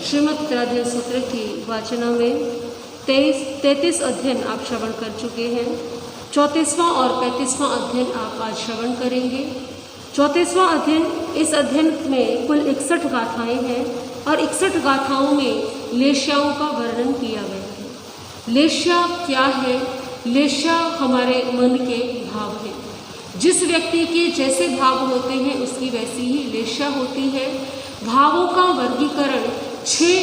श्रीमद् उत्तराध्ययन सूत्र की वाचना में 33 अध्ययन आप श्रवण कर चुके हैं। 34वां और 35वां अध्ययन आप आज श्रवण करेंगे। 34वां अध्ययन, इस अध्ययन में कुल 61 गाथाएं हैं और 61 गाथाओं में लेश्याओं का वर्णन किया गया है। लेश्या क्या है? लेश्या हमारे मन के भाव हैं। जिस व्यक्ति के जैसे भाव होते हैं उसकी वैसी ही लेश्या होती है। भावों का वर्गीकरण 6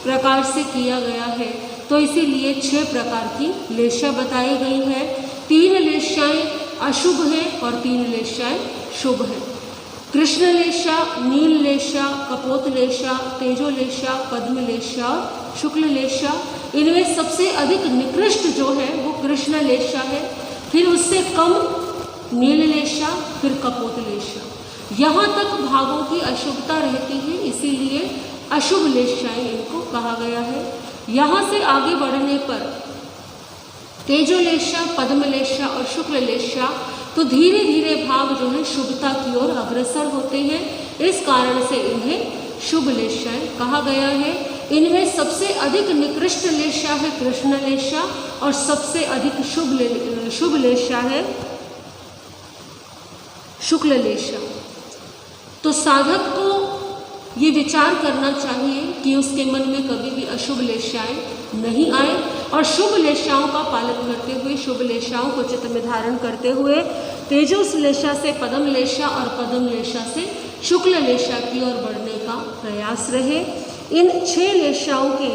प्रकार से किया गया है, तो इसीलिए 6 प्रकार की लेश्या बताई गई है। 3 लेश्याएं अशुभ हैं और 3 लेश्याएं शुभ हैं। कृष्ण लेश्या, नील लेश्या, कपोत लेश्या, तेजो लेश्या, पद्म लेश्या और शुक्ल लेश्या। इनमें सबसे अधिक निकृष्ट जो है वो कृष्ण लेश्या है, फिर उससे कम नील लेश्या, फिर कपोत लेश्या। यहाँ तक भावों की अशुभता रहती है, इसीलिए अशुभ लेश्याएं इनको कहा गया है। यहाँ से आगे बढ़ने पर तेजो लेश्या, पद्म लेश्या और शुक्ल लेश्या तो धीरे धीरे भाव जो है शुभता की ओर अग्रसर होते हैं। इस कारण से इन्हें शुभ लेश्याएं कहा गया है। इनमें सबसे अधिक निकृष्ट लेश्या है कृष्ण लेश्या और सबसे अधिक शुभ लेश्या है शुक्ल लेश्या। तो साधक को ये विचार करना चाहिए कि उसके मन में कभी भी अशुभ लेश्याएं नहीं आए और शुभ लेश्याओं का पालन करते हुए, शुभ लेश्याओं को चित्त में धारण करते हुए तेजस लेश्या से पद्म लेश्या और पद्म लेश्या से शुक्ल लेश्या की ओर बढ़ने का प्रयास रहे। इन 6 लेश्याओं के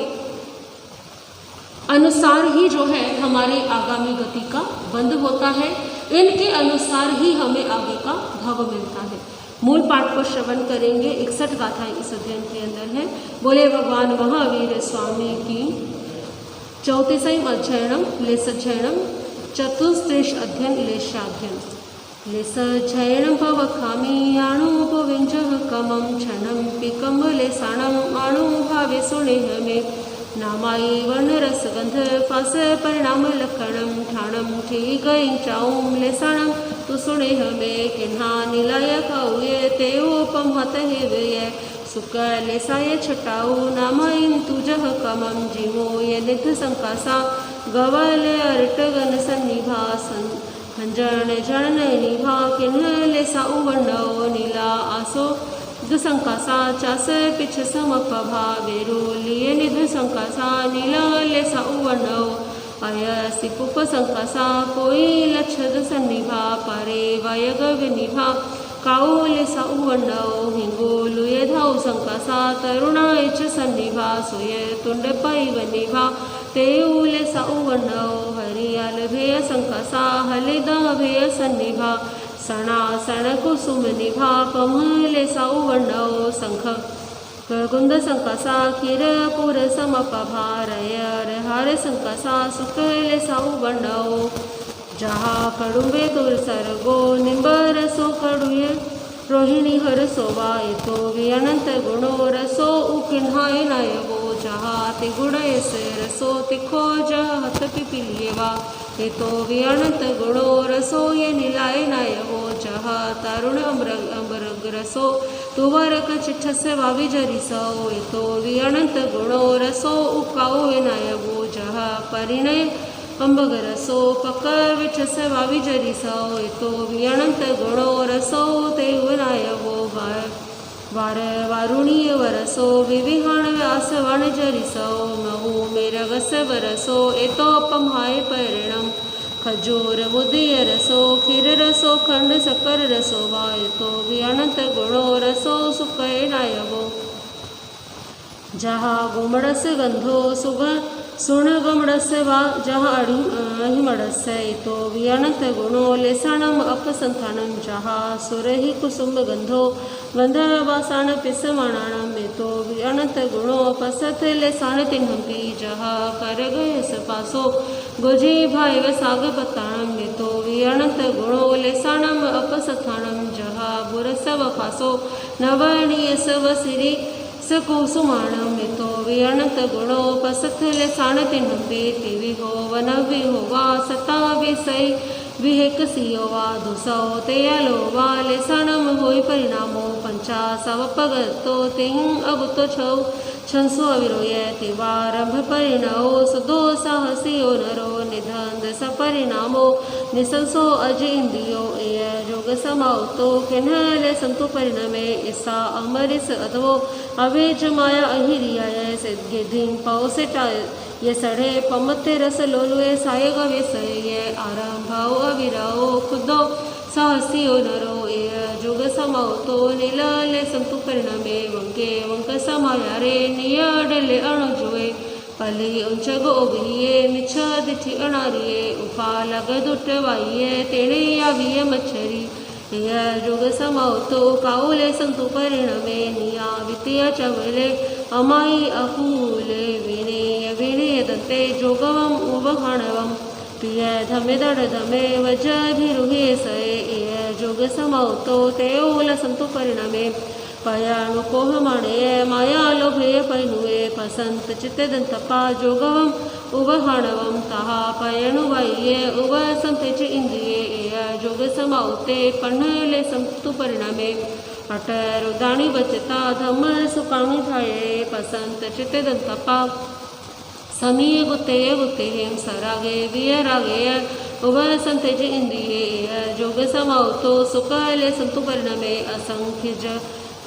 अनुसार ही जो है हमारे आगामी गति का बंध होता है। इनके अनुसार ही हमें आगे का भव मिलता है। मूल पाठ को श्रवण करेंगे। 61 गाथाएं इस अध्ययन के अंदर हैं। बोले भगवान महावीर स्वामी की। 34वां अध्ययनम लेशाध्ययनम, चतुस्त्रिश अध्ययन लेशाध्ययन। लेशाध्ययनम पवखामि आणुपविंचः कमं क्षणं पिकं लेशाणम् आणुभावे सुनेह मे नामायि वर्णरसगंध फास परिणाम लक्षणं ठाणं ठीगं चाऊं लेशाणं तु सुनेह मे किन्हा नीलाय कौये तेओपम हतहे व्यय सुख लेसाय छटाऊ नामायिं तुजः कमं जीवो ये निध संकासा गवल अर्टगन सन्निभासन हंजन जन निभा किन्ह लेसाऊ वर्णो नीला आसो संकासा चास पिछ समपभा वेरुलिये निध संकासा नीला लेसा उवर्णो अयसि पुप संकासा कोई लक्षद सन्निभा परे वयग विनिभा काऊ लेसा उवर्णो हिंगोलुये धाऊ संकासा तरुणा इच सन्निभा सोये तुंड पाई वनिभा तेऊ लेसा उवर्णो हरियाल भेय संकासा हलिदा भेय सन्निभा सणा सण कुसुम निभा पमले साऊ वर्णो शंख कुंद संकासा किर पुर समपभारय हर संकासा सुकले साऊ वर्णो जहा कड़ुबे तुर सरगो निंबर सो कड़ुये रोहिणी हर सोवा तो भी अनंत गुणो रसो उकिन्हाय नायवो जहा ते गुणय से रसो तिखो जह हत पिपीलिएवा ये तो भी अनंत गुणो रसो ये नीलाय नायवो जहा तरुण अम्बरग रसो तुवरक चिट्ठ से वावी जरिसो ये तो भी अनंत गुणो रसो उकाओ ये नायवो जहा परिणय अंबगरसो पक विठ से वावी जरिसो ये तो भी अनंत गुणो रसो ते नायवो वार वारुणीय वरसो विविहान व्यास वण जरिसो महू मेरगस वरसो एतो पम्हाय परिणम खजूर मुदिय रसो खीर रसो खंड सकर रसो वाय तो भी अनंत गुणो रसो सुकय नायवो जहा गुमड़स गंधो सुग सुण गमड़स वा जहा अहिमड़स तो भी अनंत गुणो लेसाणम अपसंथानम जहा सुरहि कुसुम गंधो गंध वासाण पिसमाणाणम में तो भी अनंत गुणो पसत लेसाण तिन्हंपी जहा कर गय सपासो गोजे भाई व साग पताणम में तो भी अनंत गुणो लेसाणम अपसथाणम जहा बुरस वफासो नवणीय सव सिरी सकुसुमाणम में तो भी अनंत गुणो पसथ लेसाण तिन्हंपी तिवि हो वनवि हो वा सता विसई विहेकसियो वा दुसो तेयलो वा लेसाणम होई परिणामो पंचा सव पगतो तिंग अबुतो छौ छंसो अविरोयति वारंभ परिणयो सुदो साहसियो नरो निधंद सपरिणामो निसंसो अज इंद्रियो एय जोग समाउतो किन्हले संतु परिणमे ईसा अमरिस अधवो अवेज माया अहिरियाय सिद्धिं पौसेटा ये सड़े पमते रस लोलुए साय गवे सये आरंभाओ अविराओ खुदो साहसियो नरो एय जोग समाउतो निलले संतु परिणमे वंके वंक समायारे नियडले अणुजुए पली उंच गोगिये मिछ दिठी अणारिये उपालग दुटवाइये तेणे याविये मच्छरी एय जोग समाउतो काउले संतु परिणमे निया वित्तीय चवले अमाई अकूले विनेय विनेय दत्ते जोगवम उबहाणवम प्रिय धमे दड़ धमे वज्रभिरुहे सये एय जोग समाउतो ते ओल संतु परिणमे पयाणुकोह मणे माया लोभे पैनुए पसंत चित्ते दंतपा जोगवम उबहाणवम तहा पयणुवाइये उब संतेचे इंद्रिये एय जोग समाउते पन्हले संतु परिणमे अटर उदाणी बचता धम सुकाणु ठाये पसंत चित्ते दंतपा समीय गुते गुते हेम सरागे वियरागे उभ संतेचे इंद्रिये जोग समाउतो सुकले संतु परिणमे असंख्य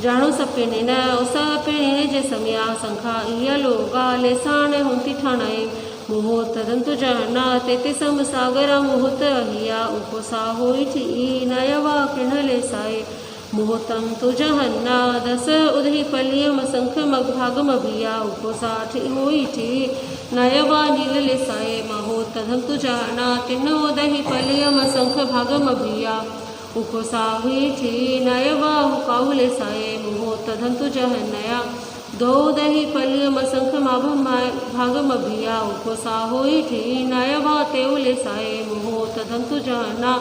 जाणो सपेने न उसपेने जे समया संखा इय लोगा लेसाण हुंती ठाणाए मुहूर्त दंतु जहना तेते सम सागरा मुहूर्त अहिया उपोसा होई थी नयवा किणले साए मुहूर्तम तुजहन्ना दस उदहि पलियम संख मगभागम अभिया उपोसाठ होई थी नयवा नीलले साए मुहूर्त दंतु जहना तिन्न उदहि पलियम संख भागम अभिया उपोसा हुई थी नयवा हुकाहुले साए मुहूर्त दंतु जहन्नया दो दहि पलियम संख भागम अभिया उपोसा होई थी नयवा तेउले साए मुहूर्त दंतु जहन्ना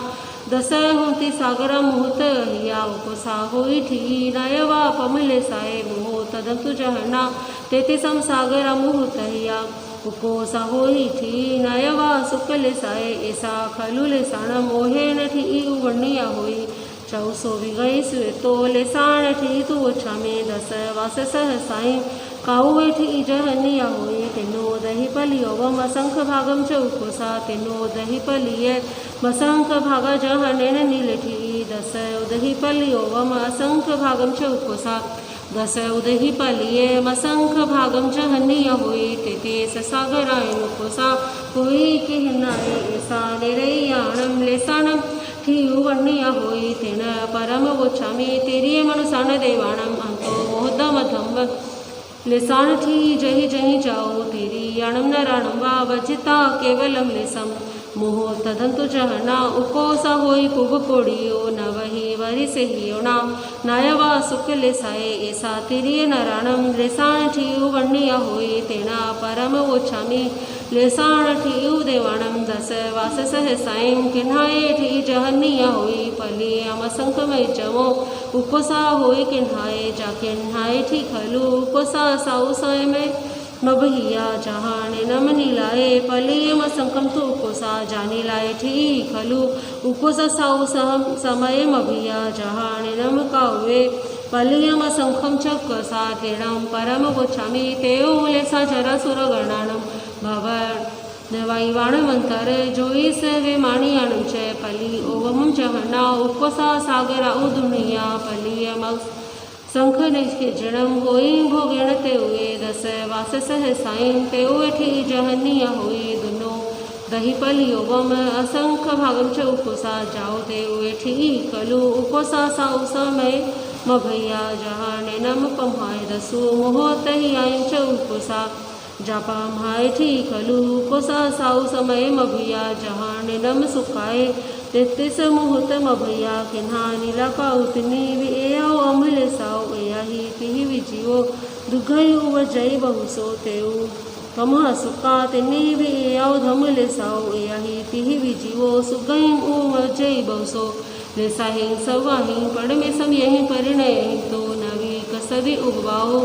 दस होती सागरा मुहूर्त अहिया उपोसा होई थी नयवा पमले साए मुहूर्त दंतु जहना तेते सम सागरा मुहूर्त अहिया उपोसा होई थी नयवा सुकले साए ऐसा खलुले साण मोहे न थी उवर्णिया होई चौसो विगई सुए तो लेसाण थी तू ओछा में दस वास सह साई काऊ थी जहनिया होई तेनो दही पलियो वम असंख भागम च उपोसा तेनो दही पलिये मसंख भागा जहनेन नीलठी दस उदही पलियो वम असंख भागम च उपोसा दस उदही पलिये मसंख भागम जहनिया होई तेते ससागराय उपोसा होई कि हिनाय ऐसा निरयाणम लेसाणम थी वर्णिया होई तेन परम गोछामी तेरी मनुसान देवाणम अंतो मोहदम धम्म लेसान थी जही जही जाओ तेरी याणम नराणम वा वजिता केवलम लेसम मुहूर्त दंतु जहना उकोसा होई कुब कोड़ियो न वही वरी से हियोना नायवा सुख ले साए ऐसा तिरिय नराणम लेसान ठीयु वर्णिया होई तेना परम ओछामी लेसान ठीयु देवाणम दस वास सह साइम किन्हाए ठी जहनिया होई पली अमसंख मई जमो उकोसा होई किन्हाए जा किन्हाए ठी खलु उकोसा साउ साय में मबहिया जहाने नम नीलाए पलियम संकम तो उकोसा जाने लाए ठी खलु उकोसा साउ सहम समय मभिया जहाने नम कावे पलियम संखम चक्कसा तेणम परम गोछामी तेओ लेसा जरा सुर गणानम भवन नवाईवाण मंतर जोई से वे माणियाणम च पली ओवम जहना उकोसा सागरा उदुनिया पलियम संख निष्के जणम होई भोगेण ते हुए दस वास सह साईं ते हुए ठी जहनिया होई दुनो दही पलियो वम असंख भागम च उपोसा जाओ ते हुए ठी कलु उपोसा साउ समय मभैया जहाने नम पम्हाय दसु मोहोत ही आयम च उपोसा जापा म्हाय ठी कलु उपोसा साउ समय मभैया जहाने नम सुखाए तेतीस मुहूर्त मभैया किन्हा नीला का उतनी भी एओ अमले साओ एया ही तिहि विजीवो दुघई उव जय बहुसो तेऊ कमह सुका तेनी भी एओ धमले साओ एया ही तिहि विजीवो सुगई उव जय बहुसो लेसाहि सवाहि पड़ में सम यही परिणय तो नवी कसदी उगवाओ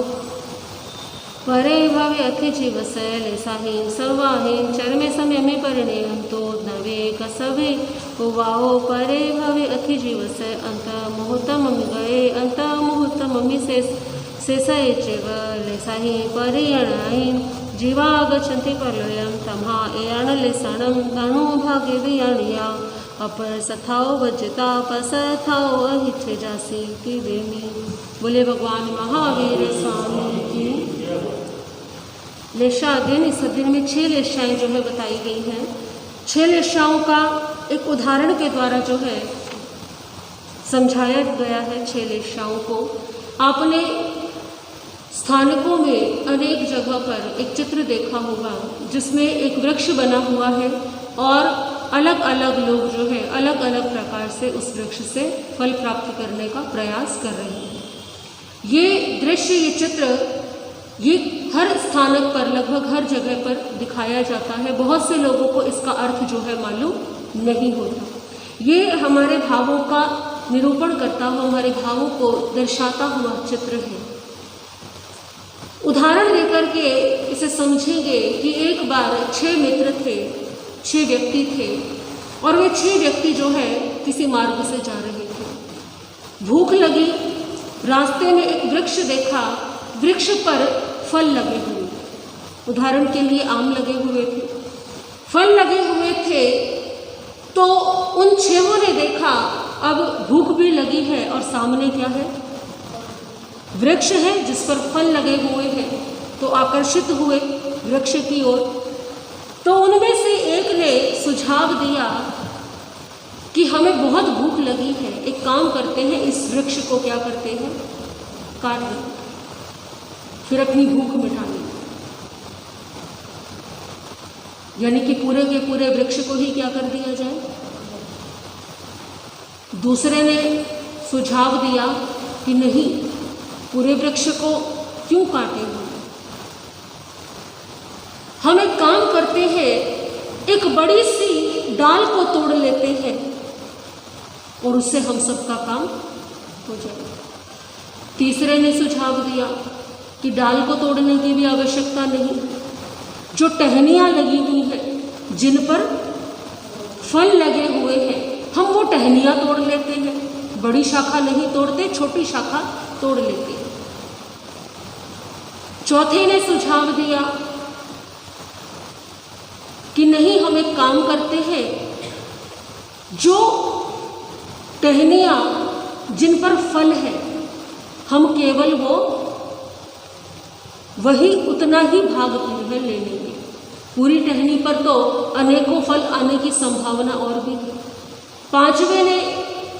परे भावे अति जीवस लेसाहि सवाहि चर में समय में परिणय तो नवे कसवे उवाओ परे भावे अति जीवस अंत मुहूर्त मम्मी गए अंत मुहूर्त मम्मी से शेषये चैव लेशाहि परियणाय जीवागच्छन्ति प्रलयं तम्हा एयाणलेशाणं धनुभागे वियाणिया अपरसथाओ वज्रता पसथाओ अहिच्छे जासी की वेमी। बोले भगवान महावीर स्वामी की। लेशा अध्ययन, इस अध्ययन में 6 लेशाएँ जो है बताई गई हैं। 6 लेशाओं का एक उदाहरण के द्वारा जो है समझाया गया है। 6 लेशाओं को आपने स्थानकों में अनेक जगह पर एक चित्र देखा होगा जिसमें एक वृक्ष बना हुआ है और अलग अलग लोग जो है अलग अलग प्रकार से उस वृक्ष से फल प्राप्त करने का प्रयास कर रहे हैं। ये दृश्य, ये चित्र, ये हर स्थानक पर, लगभग हर जगह पर दिखाया जाता है। बहुत से लोगों को इसका अर्थ जो है मालूम नहीं होता। ये हमारे भावों का निरूपण करता हुआ, हमारे भावों को दर्शाता हुआ चित्र है। उदाहरण देकर के इसे समझेंगे कि एक बार 6 मित्र थे, 6 व्यक्ति थे और वे 6 व्यक्ति जो है किसी मार्ग से जा रहे थे। भूख लगी, रास्ते में एक वृक्ष देखा, वृक्ष पर फल लगे हुए, उदाहरण के लिए आम लगे हुए थे। फल लगे हुए थे तो उन 6 ने देखा अब भूख भी लगी है और सामने क्या है, वृक्ष है जिस पर फल लगे हुए हैं, तो आकर्षित हुए वृक्ष की ओर। तो उनमें से एक ने सुझाव दिया कि हमें बहुत भूख लगी है, एक काम करते हैं, इस वृक्ष को क्या करते हैं, काट दें, फिर अपनी भूख मिटा लें। यानी कि पूरे के पूरे वृक्ष को ही क्या कर दिया जाए। दूसरे ने सुझाव दिया कि नहीं, पूरे वृक्ष को क्यों काटे हम एक काम करते हैं, एक बड़ी सी डाल को तोड़ लेते हैं और उससे हम सबका काम हो जाए। तीसरे ने सुझाव दिया कि डाल को तोड़ने की भी आवश्यकता नहीं, जो टहनियाँ लगी हुई हैं जिन पर फल लगे हुए हैं हम वो टहनियाँ तोड़ लेते हैं, बड़ी शाखा नहीं तोड़ते, छोटी शाखा तोड़ लेते हैं। चौथे ने सुझाव दिया कि नहीं, हम एक काम करते हैं, जो टहनियाँ जिन पर फल है हम केवल वही उतना ही भाग ले लेंगे। पूरी टहनी पर तो अनेकों फल आने की संभावना और भी है। पांचवें ने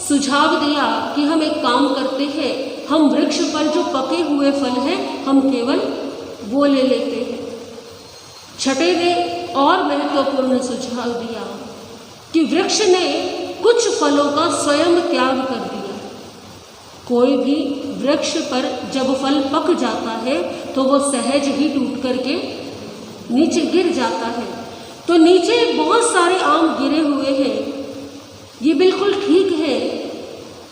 सुझाव दिया कि हम एक काम करते हैं, हम वृक्ष पर जो पके हुए फल हैं हम केवल वो ले लेते हैं। छठे ने और महत्वपूर्ण सुझाव दिया कि वृक्ष ने कुछ फलों का स्वयं त्याग कर दिया। कोई भी वृक्ष पर जब फल पक जाता है तो वो सहज ही टूट करके नीचे गिर जाता है। तो नीचे बहुत सारे आम गिरे हुए हैं, ये बिल्कुल ठीक है,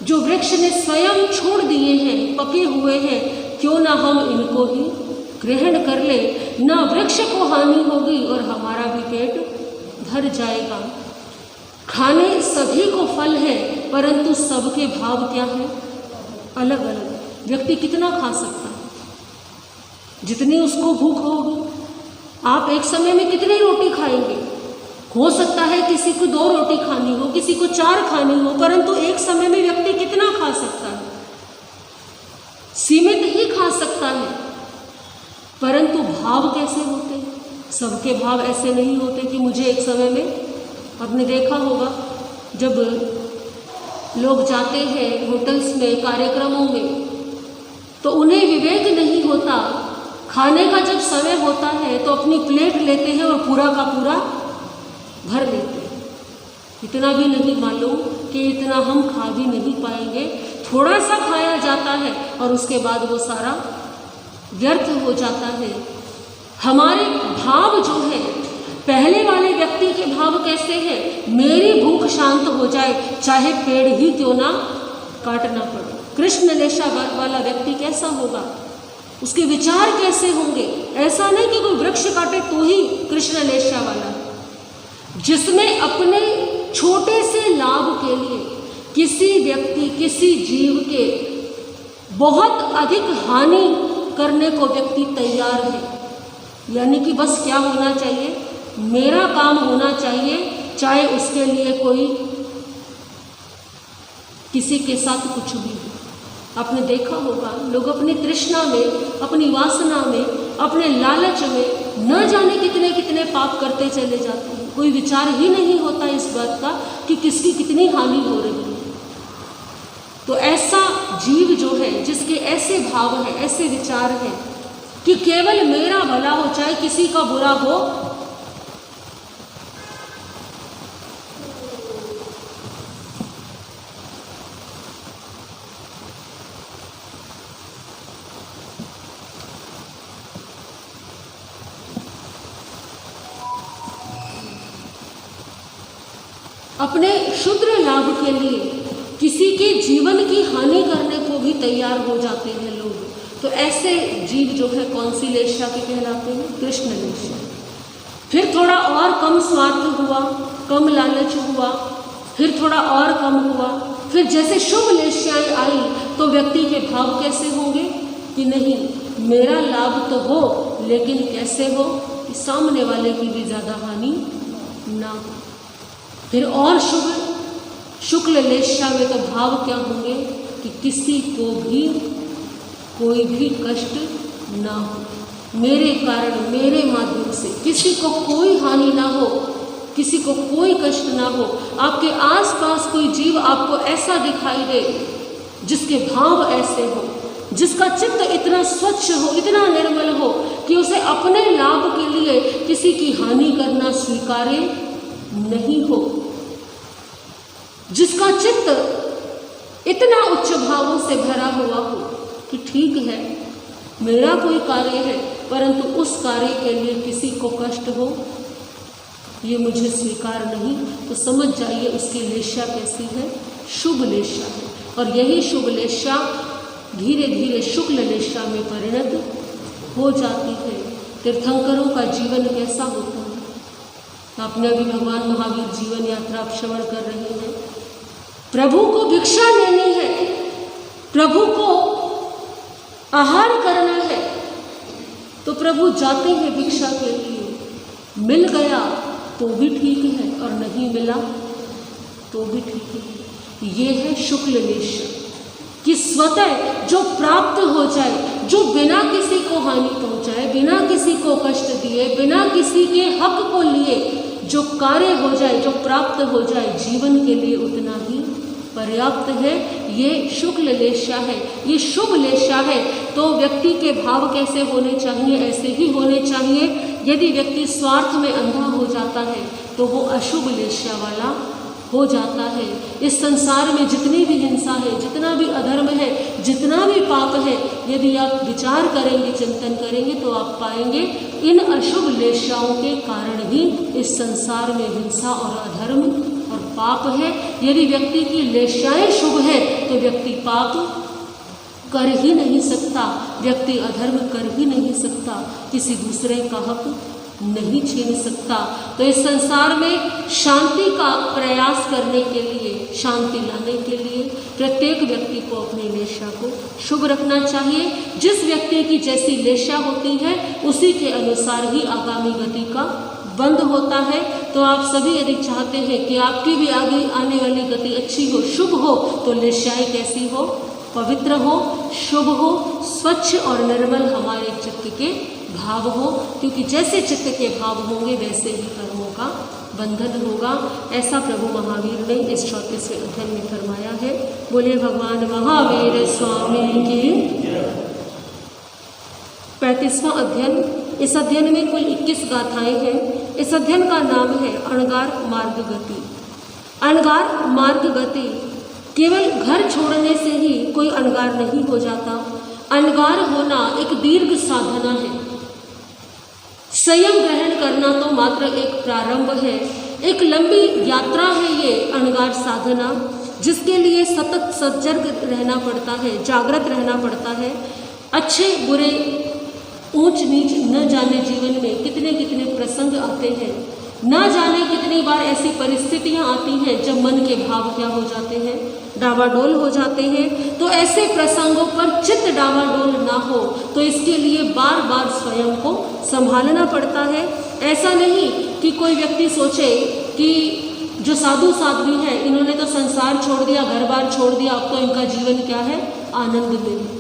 जो वृक्ष ने स्वयं छोड़ दिए हैं, पके हुए हैं, क्यों ना हम इनको ही ग्रहण कर ले, ना वृक्ष को हानि होगी और हमारा भी पेट भर जाएगा। खाने सभी को फल है, परंतु सबके भाव क्या है, अलग अलग। व्यक्ति कितना खा सकता है, जितनी उसको भूख होगी। आप एक समय में कितनी रोटी खाएंगे? हो सकता है किसी को 2 रोटी खानी हो, किसी को 4 खानी हो, परंतु एक समय में व्यक्ति कितना खा सकता है? सीमित ही खा सकता है। परंतु भाव कैसे होते हैं? सबके भाव ऐसे नहीं होते कि मुझे एक समय में, आपने देखा होगा जब लोग जाते हैं होटल्स में, कार्यक्रमों में, तो उन्हें विवेक नहीं होता। खाने का जब समय होता है तो अपनी प्लेट लेते हैं और पूरा का पूरा भर लेते हैं। इतना भी नहीं मालूम कि इतना हम खा भी नहीं पाएंगे। थोड़ा सा खाया जाता है और उसके बाद वो सारा व्यर्थ हो जाता है। हमारे भाव जो है, पहले वाले व्यक्ति के भाव कैसे हैं? मेरी भूख शांत हो जाए, चाहे पेड़ ही क्यों ना काटना पड़े। कृष्ण लेशा वाला व्यक्ति कैसा होगा? उसके विचार कैसे होंगे? ऐसा नहीं कि कोई वृक्ष काटे तो ही कृष्ण लेशा वाला, जिसमें अपने छोटे से लाभ के लिए किसी व्यक्ति, किसी जीव के बहुत अधिक हानि करने को व्यक्ति तैयार है। यानी कि बस क्या होना चाहिए, मेरा काम होना चाहिए, चाहे उसके लिए कोई किसी के साथ कुछ भी हो। आपने देखा होगा लोग अपनी तृष्णा में, अपनी वासना में, अपने लालच में न जाने कितने कितने पाप करते चले जाते हैं। कोई विचार ही नहीं होता इस बात का कि किसकी कितनी हानि हो रही है। तो ऐसा जीव जो है, जिसके ऐसे भाव हैं, ऐसे विचार हैं कि केवल मेरा भला हो, चाहे किसी का बुरा हो, अपने क्षुद्र लाभ के लिए किसी के जीवन की हानि करने को भी तैयार हो जाते हैं लोग। तो ऐसे जीव जो है कौन सी लेशा के कहलाते हैं? कृष्ण लेशा। फिर थोड़ा और कम स्वार्थ हुआ, कम लालच हुआ, फिर थोड़ा और कम हुआ, फिर जैसे शुभ लेशाएं आई तो व्यक्ति के भाव कैसे होंगे कि नहीं, मेरा लाभ तो हो, लेकिन कैसे हो कि सामने वाले की भी ज़्यादा हानि ना हो। फिर और शुक्ल लेशा में तो भाव क्या होंगे कि किसी को भी कोई भी कष्ट ना हो, मेरे कारण, मेरे माध्यम से किसी को कोई हानि ना हो, किसी को कोई कष्ट ना हो। आपके आसपास कोई जीव आपको ऐसा दिखाई दे जिसके भाव ऐसे हो, जिसका चित्त इतना स्वच्छ हो, इतना निर्मल हो कि उसे अपने लाभ के लिए किसी की हानि करना स्वीकार्य नहीं हो, जिसका चित्त इतना उच्च भावों से भरा हुआ हो कि ठीक है मेरा कोई कार्य है, परंतु उस कार्य के लिए किसी को कष्ट हो ये मुझे स्वीकार नहीं, तो समझ जाइए उसकी लेशा कैसी है, शुभ लेशा है। और यही शुभ लेशा धीरे धीरे शुक्ल लेशा में परिणत हो जाती है। तीर्थंकरों का जीवन कैसा होता है? आपने अभी भगवान महावीर जीवन यात्रा आप श्रवण कर रहे हैं। प्रभु को भिक्षा लेनी है, प्रभु को आहार करना है, तो प्रभु जाते हैं भिक्षा के लिए। मिल गया तो भी ठीक है और नहीं मिला तो भी ठीक है। ये है शुक्ल लेशा कि स्वतः जो प्राप्त हो जाए, जो बिना किसी को हानि पहुंचाए, बिना किसी को कष्ट दिए, बिना किसी के हक को लिए जो कार्य हो जाए, जो प्राप्त हो जाए, जीवन के लिए उतना ही पर्याप्त है। ये शुक्ल लेशा है, ये शुभ लेशा है। तो व्यक्ति के भाव कैसे होने चाहिए? ऐसे ही होने चाहिए। यदि व्यक्ति स्वार्थ में अंधा हो जाता है तो वो अशुभ लेशा वाला हो जाता है। इस संसार में जितनी भी हिंसा है, जितना भी अधर्म है, जितना भी पाप है, यदि आप विचार करेंगे, चिंतन करेंगे तो आप पाएंगे इन अशुभ लेशाओं के कारण ही इस संसार में हिंसा और अधर्म और पाप है। यदि व्यक्ति की लेशाएं शुभ है तो व्यक्ति पाप कर ही नहीं सकता, व्यक्ति अधर्म कर ही नहीं सकता, किसी दूसरे का हक नहीं छीन सकता। तो इस संसार में शांति का प्रयास करने के लिए, शांति लाने के लिए प्रत्येक व्यक्ति को अपनी लेशा को शुभ रखना चाहिए। जिस व्यक्ति की जैसी लेशा होती है उसी के अनुसार ही आगामी गति का बंद होता है। तो आप सभी यदि चाहते हैं कि आपकी भी आगे आने वाली गति अच्छी हो, शुभ हो, तो लेशाएं कैसी हो? पवित्र हो, शुभ हो, स्वच्छ और निर्मल हमारे चित्त के भाव हो, क्योंकि जैसे चित्त के भाव होंगे वैसे ही कर्मों का बंधन होगा। ऐसा प्रभु महावीर ने इस 34वें अध्ययन में फरमाया है। बोले भगवान महावीर स्वामी की। 35वां अध्ययन। इस अध्ययन में कुल 21 गाथाएं हैं। इस अध्ययन का नाम है अणगार मार्ग गति। अणगार मार्ग गति। केवल घर छोड़ने से ही कोई अणगार नहीं हो जाता। अणगार होना एक दीर्घ साधना है। संयम ग्रहण करना तो मात्र एक प्रारंभ है, एक लंबी यात्रा है ये अणगार साधना, जिसके लिए सतत सजग रहना पड़ता है, जागृत रहना पड़ता है। अच्छे बुरे, ऊंच नीच न जाने जीवन में कितने कितने प्रसंग आते हैं, ना जाने कितनी बार ऐसी परिस्थितियां आती हैं जब मन के भाव क्या हो जाते हैं, डावाडोल हो जाते हैं। तो ऐसे प्रसंगों पर चित्त डावाडोल ना हो तो इसके लिए बार बार स्वयं को संभालना पड़ता है। ऐसा नहीं कि कोई व्यक्ति सोचे कि जो साधु साध्वी है इन्होंने तो संसार छोड़ दिया, घर बार छोड़ दिया, अब तो इनका जीवन क्या है, आनंद में।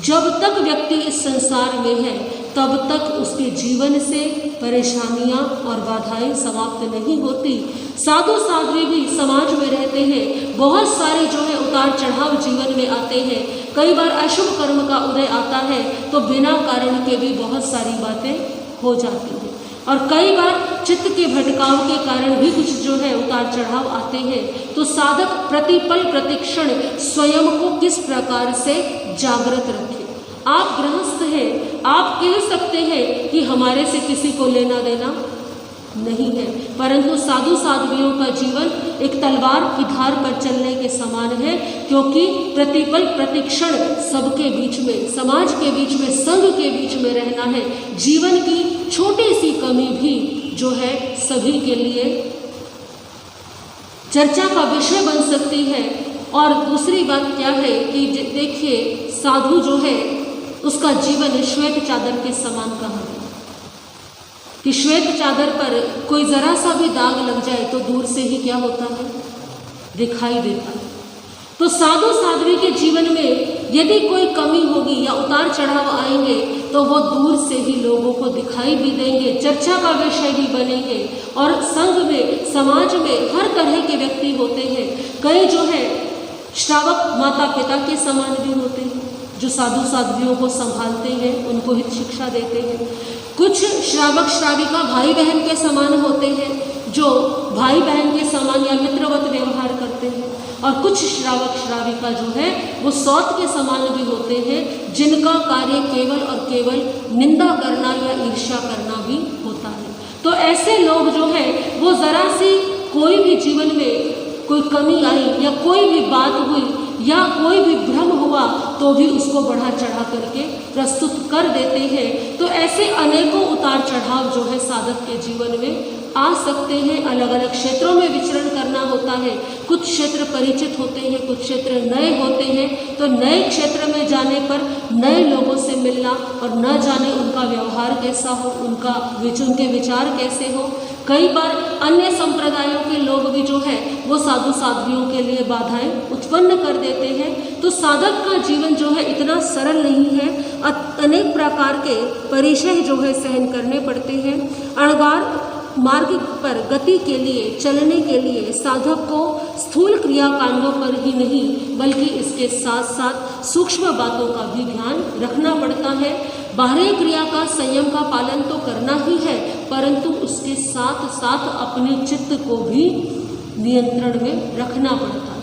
जब तक व्यक्ति इस संसार में है तब तक उसके जीवन से परेशानियां और बाधाएं समाप्त नहीं होती। साधु साध्वी भी समाज में रहते हैं, बहुत सारे जो है उतार चढ़ाव जीवन में आते हैं। कई बार अशुभ कर्म का उदय आता है तो बिना कारण के भी बहुत सारी बातें हो जाती हैं, और कई बार चित्त के भटकाव के कारण भी कुछ जो है उतार चढ़ाव आते हैं। तो साधक प्रतिपल प्रतिक्षण स्वयं को किस प्रकार से जागृत रखे। आप गृहस्थ हैं, आप कह सकते हैं कि हमारे से किसी को लेना देना नहीं है, परंतु साधु साध्वियों का जीवन एक तलवार की धार पर चलने के समान है, क्योंकि प्रतिपल प्रतिक्षण सबके बीच में, समाज के बीच में, संघ के बीच में रहना है। जीवन की छोटी सी कमी भी जो है सभी के लिए चर्चा का विषय बन सकती है। और दूसरी बात क्या है कि देखिए, साधु जो है उसका जीवन श्वेत चादर के समान कहा है कि श्वेत चादर पर कोई जरा सा भी दाग लग जाए तो दूर से ही क्या होता है, दिखाई देता है। तो साधु साध्वी के जीवन में यदि कोई कमी होगी या उतार चढ़ाव आएंगे तो वो दूर से ही लोगों को दिखाई भी देंगे, चर्चा का विषय भी बनेंगे। और संघ में, समाज में हर तरह के व्यक्ति होते हैं। कई जो है श्रावक माता पिता के समान भी होते हैं, जो साधु साध्वियों को संभालते हैं, उनको हित शिक्षा देते हैं। कुछ श्रावक श्राविका भाई बहन के समान होते हैं, जो भाई बहन के समान या मित्रवत व्यवहार करते हैं। और कुछ श्रावक श्राविका जो है वो सौत के समान भी होते हैं, जिनका कार्य केवल और केवल निंदा करना या ईर्ष्या करना भी होता है। तो ऐसे लोग जो है वो जरा सी कोई भी जीवन में कोई कमी आई या कोई भी बात हुई या कोई भी भ्रम हुआ तो भी उसको बढ़ा चढ़ा करके प्रस्तुत कर देते हैं। तो ऐसे अनेकों उतार चढ़ाव जो है साधक के जीवन में आ सकते हैं। अलग अलग क्षेत्रों में विचरण करना होता है। कुछ क्षेत्र परिचित होते हैं, कुछ क्षेत्र नए होते हैं। तो नए क्षेत्र में जाने पर नए लोगों से मिलना और न जाने उनका व्यवहार कैसा हो, उनके विचार कैसे हो। कई बार अन्य संप्रदायों के लोग भी जो है वो साधु साध्वियों के लिए बाधाएं उत्पन्न कर देते हैं। तो साधक का जीवन जो है इतना सरल नहीं है, अनेक प्रकार के परिचय जो है सहन करने पड़ते हैं। अणगार मार्ग पर गति के लिए, चलने के लिए साधक को स्थूल क्रियाकांडों पर ही नहीं बल्कि इसके साथ साथ सूक्ष्म बातों का भी ध्यान रखना पड़ता है। बाह्य क्रिया का, संयम का पालन तो करना ही है, परंतु उसके साथ साथ अपने चित्त को भी नियंत्रण में रखना पड़ता है।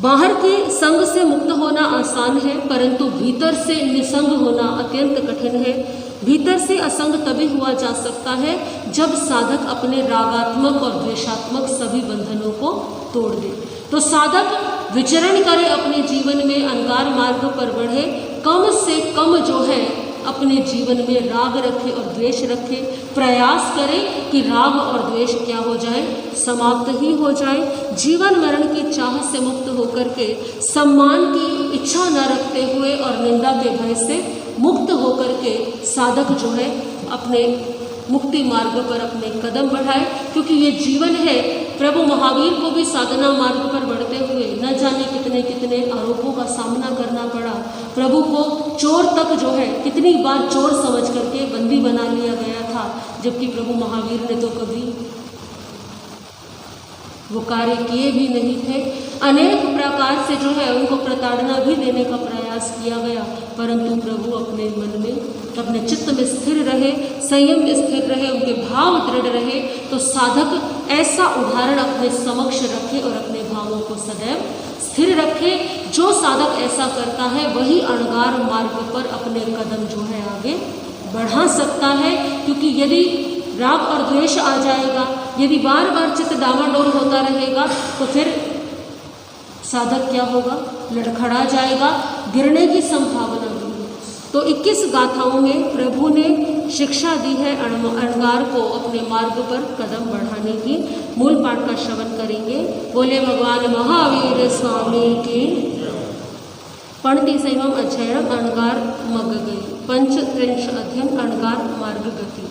बाहर के संग से मुक्त होना आसान है, परंतु भीतर से निसंग होना अत्यंत कठिन है। भीतर से असंग तभी हुआ जा सकता है जब साधक अपने रागात्मक और द्वेषात्मक सभी बंधनों को तोड़ दे। तो साधक विचरण करे अपने जीवन में, अंगार मार्ग पर बढ़े, कम से कम जो है अपने जीवन में राग रखे और द्वेष रखे। प्रयास करे कि राग और द्वेष क्या हो जाए, समाप्त ही हो जाए। जीवन मरण की चाह से मुक्त होकर के, सम्मान की इच्छा न रखते हुए और निंदा के भय से मुक्त होकर के साधक जो है अपने मुक्ति मार्ग पर अपने कदम बढ़ाए। क्योंकि ये जीवन है, प्रभु महावीर को भी साधना मार्ग पर बढ़ते हुए न जाने कितने कितने आरोपों का सामना करना पड़ा। प्रभु को चोर तक जो है कितनी बार चोर समझ करके बंदी बना लिया गया था, जबकि प्रभु महावीर ने तो कभी वो कार्य किए भी नहीं थे। अनेक प्रकार से जो है उनको प्रताड़ना भी देने का प्रयास किया गया, परंतु प्रभु अपने मन में, अपने चित्त में स्थिर रहे, संयम में स्थिर रहे, उनके भाव दृढ़ रहे। तो साधक ऐसा उदाहरण अपने समक्ष रखे और अपने भावों को सदैव स्थिर रखे। जो साधक ऐसा करता है वही अणगार मार्ग पर अपने कदम जो है आगे बढ़ा सकता है। क्योंकि यदि राग और द्वेष आ जाएगा, यदि बार बार चित्त डामाडोल होता रहेगा तो फिर साधक क्या होगा, लड़खड़ा जाएगा, गिरने की संभावना भी है। तो 21 गाथाओं में प्रभु ने शिक्षा दी है अणगार को अपने मार्ग पर कदम बढ़ाने की। मूल पाठ का श्रवण करेंगे। बोले भगवान महावीर स्वामी की। पणतिसैवम अध्ययनम अणगार मग गई। पंचत्रिंश अध्ययन अणगार मार्ग गति।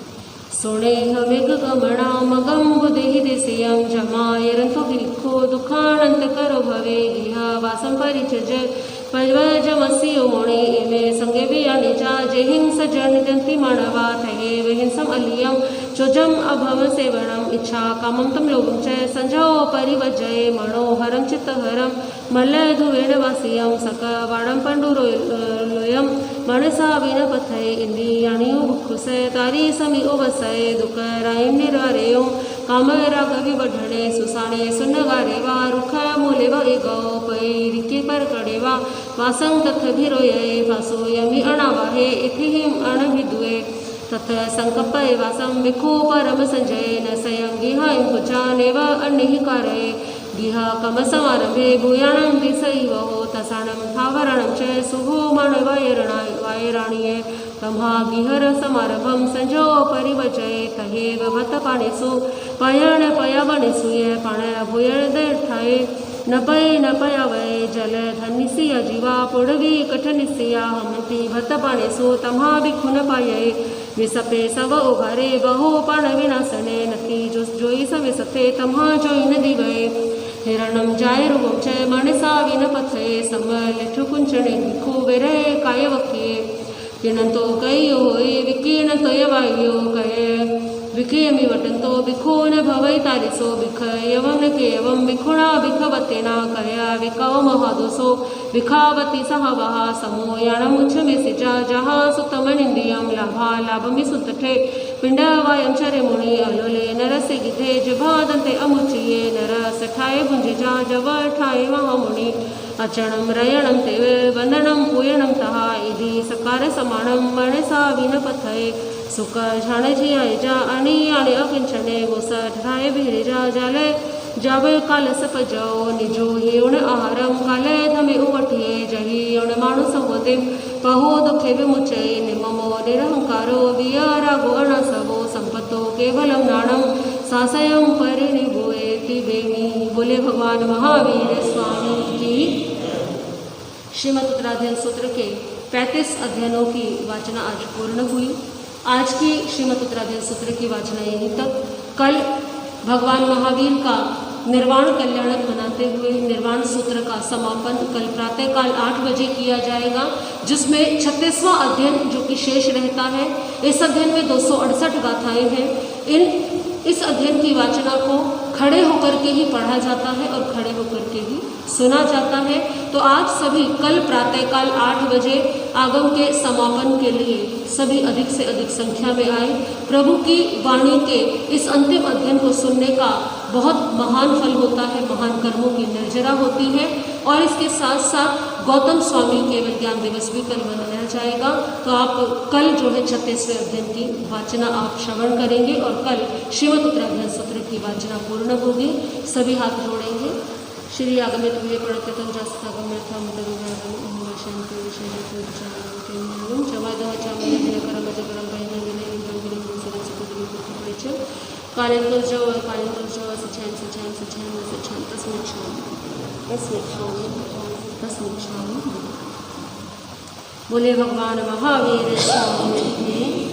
सोणे हवेग गमणा मगम बुद्धि देसियम जमायरंतो भिक्खो दुखानंत करो भवे गिहा वासम परिचज पजमस्यो मोणे इमे संगे वियाने जा जेहिंस जनिदंति मानवा थये वहिंसम अलियम चोजम अभव सेवनम इच्छा कामम तम लोभम च संजो परिवजय मनोहरम चित्तहरम मल्लधुवेण वासियम सकवाणम पंडुरोयम मनसा विनपथये इंद्रियाणियो भुक्षुसे तारी समी उवसये दुःखराय निर्वारेयो कामराग विवढणे सुसाणे सुन्नगारे वा रुख मूले वा एगो पैरिके परकडे वा वासं तथ भिरोये फासो यमी अणावाहे इथिहिम अणभिदुए तथ संकप्पये वासं विखो परम संजय न सयं गिहाय कुचानेव अन्निहिकारये गिहा कमसमारंभे भूयाणं दिसैवहो तसाणं थावरणं च सुभो वायराणीये तम्हा गिहर समारंभं संजो परिवजये तहेव भतपाणेषु पयण पयावणेषु ये पाण भूयण दैठाये न पयावये जल धनिसिया जीवा पुडवी कठनिसिया हमती भतपाणेषु तम्हा भिक्षुन पाये विसपे सव उघारे बहो पाण विनाशने नती जोई सविसते तम्हा जोई न दिवये हिरणं जाय रूपं च मनसा विनपथये समलठु कुंचणे भिक्खु वेरे कायवक्ये किनंतो कयो होय विकीर्ण तयवायो कय विकेयमि वटंतो भिक्खो न भवै तारिसो भिक्ख एवं न केवं भिक्षुणा भिक्खवतेना कया विकव महादोषो भिखावती सहवः समो याणमुच्छमेसिजा जहा सुतमनिंदियं लाभा लाभमि सुतठे पिंडवायं चरे मुनि अलोले नरसे गिधे जिभादन्ते अमुचिये नर सठाय भुंजिजा जवठाय महामुनि अचणं रयणं ते वंदनं पूयणं तः इति सकार समाणं मनसा विनपथये सुख झाणजी आयजा आणि अकिंचने गोसठाय भिरेजा जाले जावे काल सपजो निजो येवण आहारम काले धमे उवठिये जही येवण माणूस होते पहो दुखे विमुचे निममो निरहंकारो वियारागो अणसवो संपत्तो केवलम नाणम सासयम परिनिभोएति बेमी। बोले भगवान महावीर स्वामी की। श्रीमद् उत्तराध्ययन सूत्र के 35 अध्ययनों की वाचना आज पूर्ण हुई। आज की श्रीमद् उत्तराध्ययन सूत्र की वाचना यहीं तक। कल भगवान महावीर का निर्वाण कल्याणक मनाते हुए निर्वाण सूत्र का समापन कल प्रातःकाल 8 बजे किया जाएगा, जिसमें 36वां अध्ययन जो कि शेष रहता है। इस अध्ययन में 268 गाथाएं हैं। इस अध्ययन की वाचना को खड़े होकर के ही पढ़ा जाता है और खड़े होकर के ही सुना जाता है। तो आज सभी कल प्रातःकाल 8 बजे आगम के समापन के लिए सभी अधिक से अधिक संख्या में आए। प्रभु की वाणी के इस अंतिम अध्ययन को सुनने का बहुत महान फल होता है, महान कर्मों की निर्जरा होती है। और इसके साथ साथ गौतम स्वामी के विज्ञान दिवस भी कल मनाया जाएगा। तो आप कल जो है 36वें अध्ययन की वाचना आप श्रवण करेंगे और कल श्रीमद् उत्तराध्ययन सूत्र की वाचना पूर्ण होगी। सभी हाथ जोड़ेंगे। श्री आगमित हुए प्रणतम जास्तगम्यर्थम शांति विषय चमदह चमदिनकरम जगरम कालिंदर्जो सच्छान तस्मिच्छामि। बोले भगवान महावीर स्वामी की।